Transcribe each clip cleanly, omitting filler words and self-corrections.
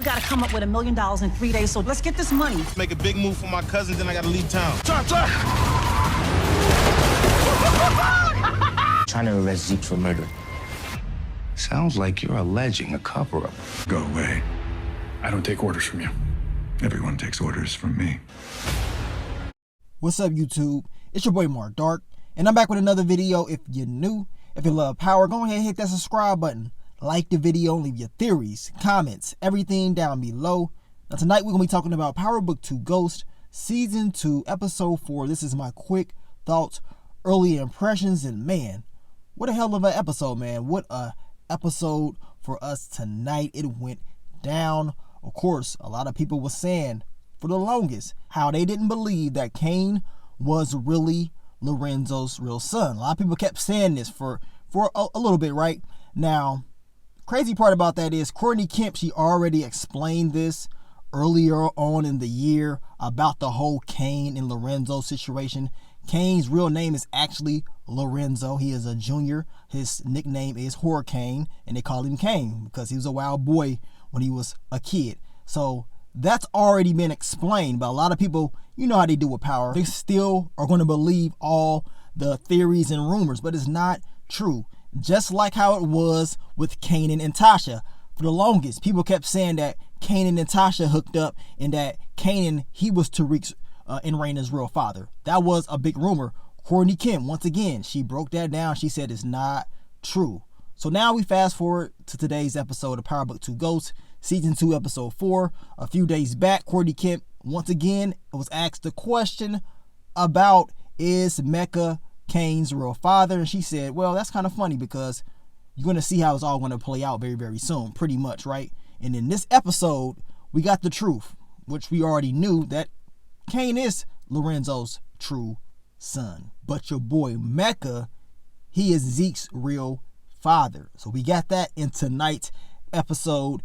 We gotta come up with $1 million in 3 days, so let's get this money. Make a big move for my cousins, then I gotta leave town. Trying to arrest Zeke for murder. Sounds like you're alleging a cover-up. Go away. I don't take orders from you. Everyone takes orders from me. What's up, YouTube? It's your boy Mark Dark, and I'm back with another video. If you're new, if you love power, go ahead and hit that subscribe button. Like the video, leave your theories, comments, everything down below. Now tonight we're going to be talking about Power Book 2 Ghost, Season 2, Episode 4. This is my quick thoughts, early impressions, and man, what a hell of an episode, man. What a episode for us tonight. It went down. Of course, a lot of people were saying for the longest how they didn't believe that Kane was really Lorenzo's real son. A lot of people kept saying this for a little bit, right? Now, crazy part about that is Courtney Kemp, she already explained this earlier on in the year about the whole Kane and Lorenzo situation. Kane's real name is actually Lorenzo. He is a junior. His nickname is Hurricane, and they call him Kane because he was a wild boy when he was a kid. So that's already been explained, but a lot of people, you know how they do with power. They still are going to believe all the theories and rumors, but it's not true. Just like how it was with Kanan and Tasha. For the longest, people kept saying that Kanan and Tasha hooked up and that Kanan, he was Tariq's and Raina's real father. That was a big rumor. Courtney Kemp, once again, she broke that down. She said it's not true. So now we fast forward to today's episode of Power Book 2 Ghost, Season 2, Episode 4. A few days back, Courtney Kemp, once again, was asked the question about, is Mecca Kane's real father? And she said, well, that's kind of funny because you're going to see how it's all going to play out very, very soon, pretty much, right? And in this episode, we got the truth, which we already knew that Kane is Lorenzo's true son. But your boy Mecca, he is Zeke's real father. So we got that in tonight's episode.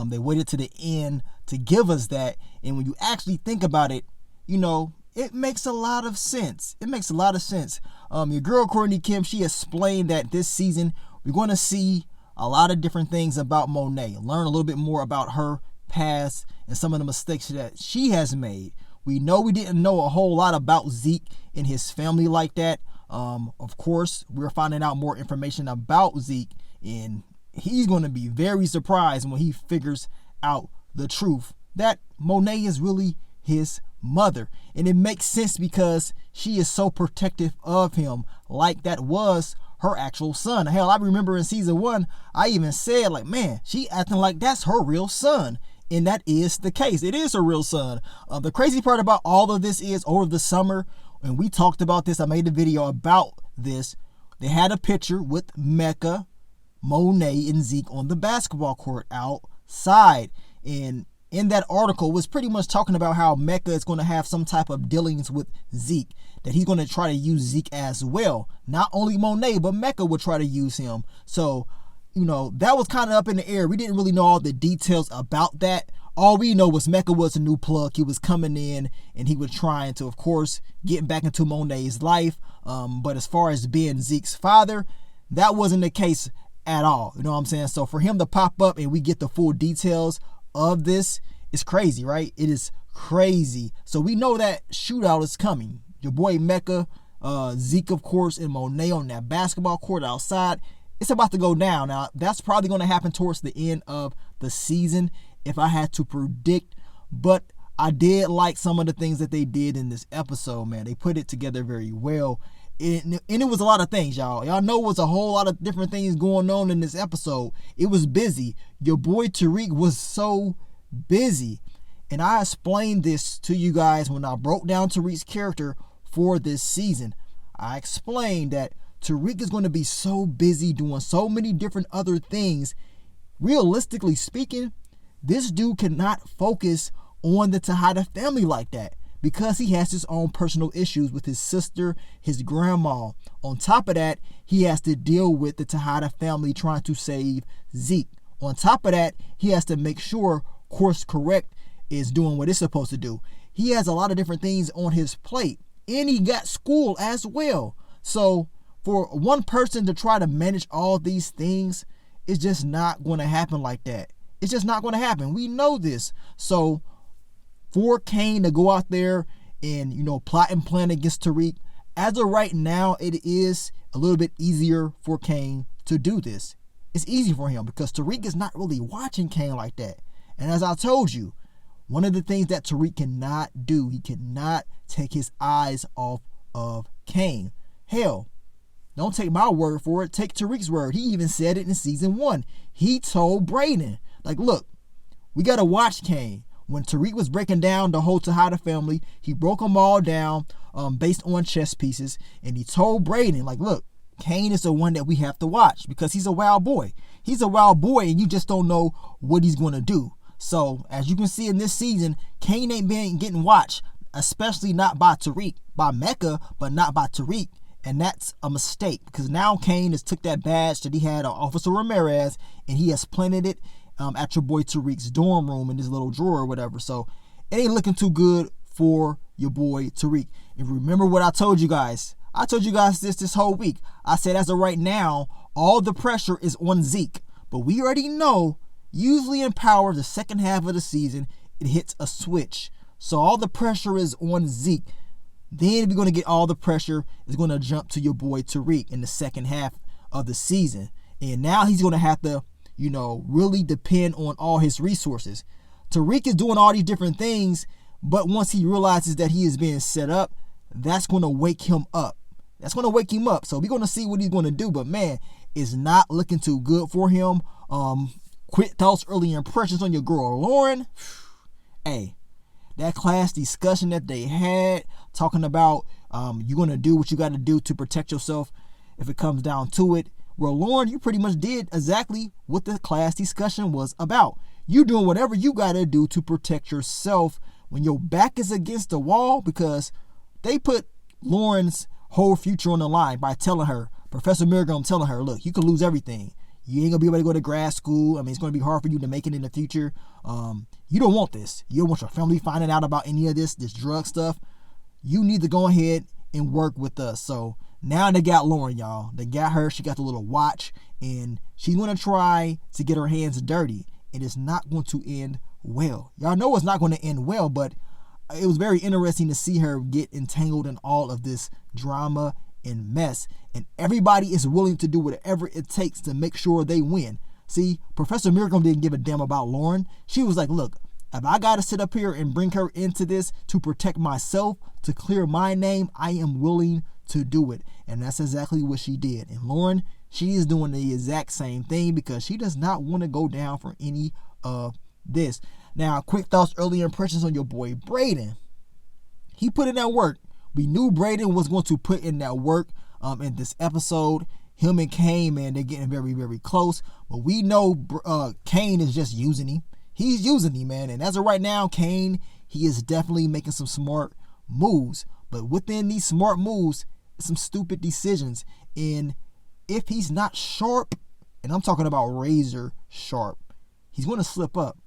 They waited to the end to give us that. And when you actually think about it, you know, it makes a lot of sense. It makes a lot of sense. Your girl Courtney Kemp, she explained that this season we're going to see a lot of different things about Monet. Learn a little bit more about her past and some of the mistakes that she has made. We know we didn't know a whole lot about Zeke and his family like that. Of course, we're finding out more information about Zeke, and he's going to be very surprised when he figures out the truth that Monet is really his mother. And it makes sense because she is so protective of him, like that was her actual son. Hell, I remember in season 1, I even said, like, man, she acting like that's her real son. And that is the case. It is her real son. The crazy part about all of this is over the summer, and we talked about this, I made a video about this, they had a picture with Mecca, Monet, and Zeke on the basketball court outside. And in that article was pretty much talking about how Mecca is going to have some type of dealings with Zeke, that he's going to try to use Zeke as well. Not only Monet, but Mecca would try to use him. So, you know, that was kind of up in the air. We didn't really know all the details about that. All we know was Mecca was a new plug. He was coming in and he was trying to, of course, get back into Monet's life. But as far as being Zeke's father, that wasn't the case at all. You know what I'm saying? So for him to pop up and we get the full details of this, it's crazy, right? It is crazy. So we know that shootout is coming. Your boy Mecca, Zeke, of course, and Monet on that basketball court outside. It's about to go down. Now, that's probably going to happen towards the end of the season if I had to predict. But I did like some of the things that they did in this episode, man. They put it together very well. And it was a lot of things, y'all. Y'all know it was a whole lot of different things going on in this episode. It was busy. Your boy Tariq was so busy. And I explained this to you guys when I broke down Tariq's character for this season. I explained that Tariq is going to be so busy doing so many different other things. Realistically speaking, this dude cannot focus on the Tejada family like that because he has his own personal issues with his sister, his grandma. On top of that, he has to deal with the Tejada family trying to save Zeke. On top of that, he has to make sure Course Correct is doing what it's supposed to do. He has a lot of different things on his plate, and he got school as well. So for one person to try to manage all these things, it's just not going to happen like that. It's just not going to happen. We know this. So for Cane to go out there and, plot and plan against Tariq, as of right now, it is a little bit easier for Cane to do this. It's easy for him because Tariq is not really watching Cane like that. And as I told you, one of the things that Tariq cannot do, he cannot take his eyes off of Cane. Hell, don't take my word for it. Take Tariq's word. He even said it in season 1. He told Brayden, like, look, we got to watch Cane. When Tariq was breaking down the whole Tejada family, he broke them all down based on chess pieces. And he told Brayden, like, look, Cane is the one that we have to watch because he's a wild boy. He's a wild boy and you just don't know what he's going to do. So, as you can see in this season, Cane ain't been getting watched, especially not by Tariq, by Mecca, but not by Tariq. And that's a mistake because now Cane has took that badge that he had on Officer Ramirez and he has planted it at your boy Tariq's dorm room in his little drawer or whatever. So, it ain't looking too good for your boy Tariq. And remember what I told you guys. I told you guys this whole week. I said as of right now, all the pressure is on Zeke. But we already know, usually in Power, the second half of the season, it hits a switch. So all the pressure is on Zeke. Then we're going to get all the pressure is going to jump to your boy Tariq in the second half of the season. And now he's going to have to, really depend on all his resources. Tariq is doing all these different things, but once he realizes that he is being set up, that's going to wake him up. That's going to wake him up. So we're going to see what he's going to do. But, man, it's not looking too good for him. Quick thoughts, early impressions on your girl, Lauren. Hey, that class discussion that they had, talking about you're going to do what you got to do to protect yourself if it comes down to it. Well, Lauren, you pretty much did exactly what the class discussion was about. You doing whatever you got to do to protect yourself when your back is against the wall, because they put Lauren's whole future on the line by telling her, Professor Milgram telling her, look, you could lose everything. You ain't going to be able to go to grad school. I mean, it's going to be hard for you to make it in the future. You don't want this. You don't want your family finding out about any of this drug stuff. You need to go ahead and work with us. So now they got Lauren, y'all. They got her. She got the little watch, and she's going to try to get her hands dirty. And it's not going to end well. Y'all know it's not going to end well, but it was very interesting to see her get entangled in all of this drama and mess. And everybody is willing to do whatever it takes to make sure they win. See, Professor Miracle didn't give a damn about Lauren. She was like, look, if I got to sit up here and bring her into this to protect myself, to clear my name, I am willing to do it. And that's exactly what she did. And Lauren, she is doing the exact same thing because she does not want to go down for any of this. Now, quick thoughts, early impressions on your boy Brayden. He put in that work. We knew Brayden was going to put in that work in this episode. Him and Cane, man, they're getting very, very close. But we know Cane is just using him. He's using him, man. And as of right now, Cane, he is definitely making some smart moves. But within these smart moves, some stupid decisions. And if he's not sharp, and I'm talking about razor sharp, he's going to slip up.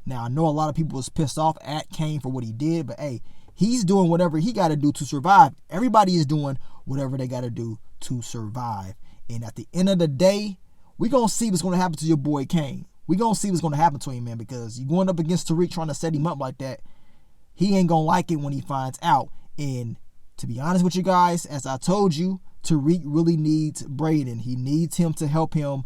Now, I know a lot of people was pissed off at Cane for what he did, but hey, he's doing whatever he got to do to survive. Everybody is doing whatever they got to do to survive. And at the end of the day, we're going to see what's going to happen to your boy Cane. We're going to see what's going to happen to him, man, because you're going up against Tariq trying to set him up like that. He ain't going to like it when he finds out. And to be honest with you guys, as I told you, Tariq really needs Brayden. He needs him to help him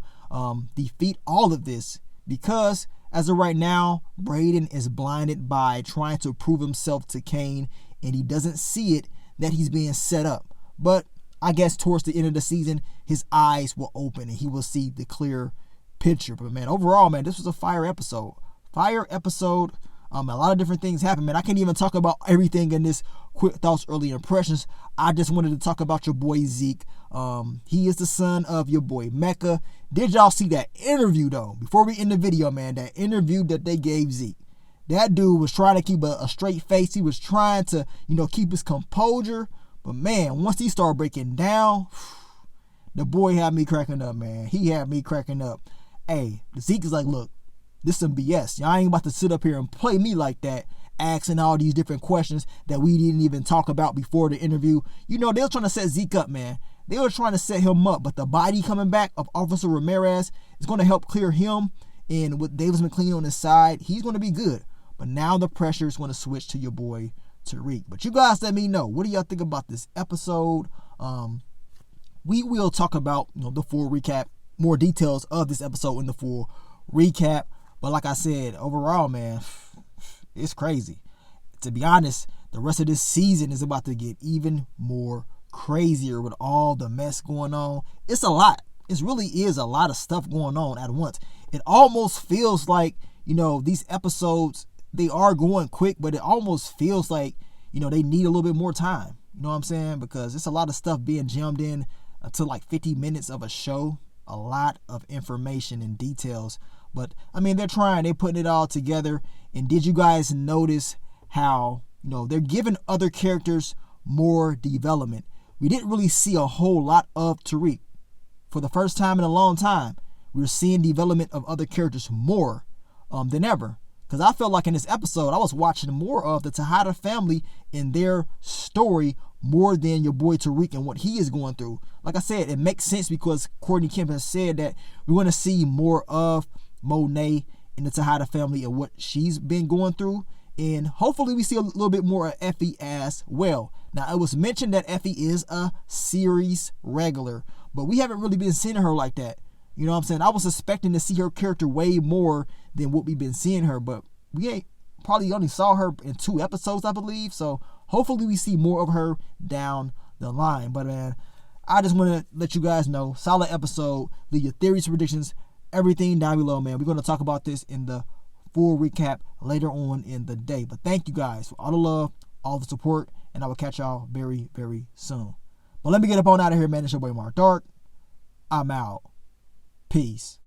defeat all of this, because as of right now, Brayden is blinded by trying to prove himself to Cane, and he doesn't see it that he's being set up. But I guess towards the end of the season, his eyes will open and he will see the clear picture. But man, overall, man, this was a fire episode. A lot of different things happened, man. I can't even talk about everything in this quick thoughts, early impressions. I just wanted to talk about your boy Zeke. He is the son of your boy Mecca. Did y'all see that interview though? Before we end the video, man, that interview that they gave Zeke. That dude was trying to keep a straight face. He was trying to, keep his composure. But man, once he started breaking down, the boy had me cracking up, man. He had me cracking up. Hey, Zeke is like, look, this is some BS. Y'all ain't about to sit up here and play me like that, asking all these different questions that we didn't even talk about before the interview. They were trying to set Zeke up, man. They were trying to set him up, but the body coming back of Officer Ramirez is going to help clear him and with Davis McLean on his side, he's going to be good. But now the pressure is going to switch to your boy Tariq. But you guys let me know, what do y'all think about this episode? We will talk about the full recap, more details of this episode in the full recap. But like I said, overall, man, it's crazy. To be honest, the rest of this season is about to get even more crazier with all the mess going on. It's a lot. It really is a lot of stuff going on at once. It almost feels like, these episodes, they are going quick, but it almost feels like, they need a little bit more time. You know what I'm saying? Because it's a lot of stuff being jammed in to like 50 minutes of a show. A lot of information and details. But, they're trying. They're putting it all together. And did you guys notice how, they're giving other characters more development? We didn't really see a whole lot of Tariq. For the first time in a long time, we're seeing development of other characters more than ever. Because I felt like in this episode, I was watching more of the Tejada family and their story more than your boy Tariq and what he is going through. Like I said, it makes sense because Courtney Kemp has said that we want to see more of Monet and the Tejada family and what she's been going through. And hopefully we see a little bit more of Effie as well. Now, it was mentioned that Effie is a series regular, but we haven't really been seeing her like that. You know what I'm saying? I was expecting to see her character way more than what we've been seeing her, but we ain't probably only saw her in 2 episodes, I believe. So hopefully we see more of her down the line. But man, I just want to let you guys know, solid episode. Leave your theories, predictions, everything down below, man. We're going to talk about this in the full recap later on in the day. But thank you guys for all the love, all the support, and I will catch y'all very, very soon. But let me get up on out of here, man. It's your boy Mark Dark. I'm out. Peace.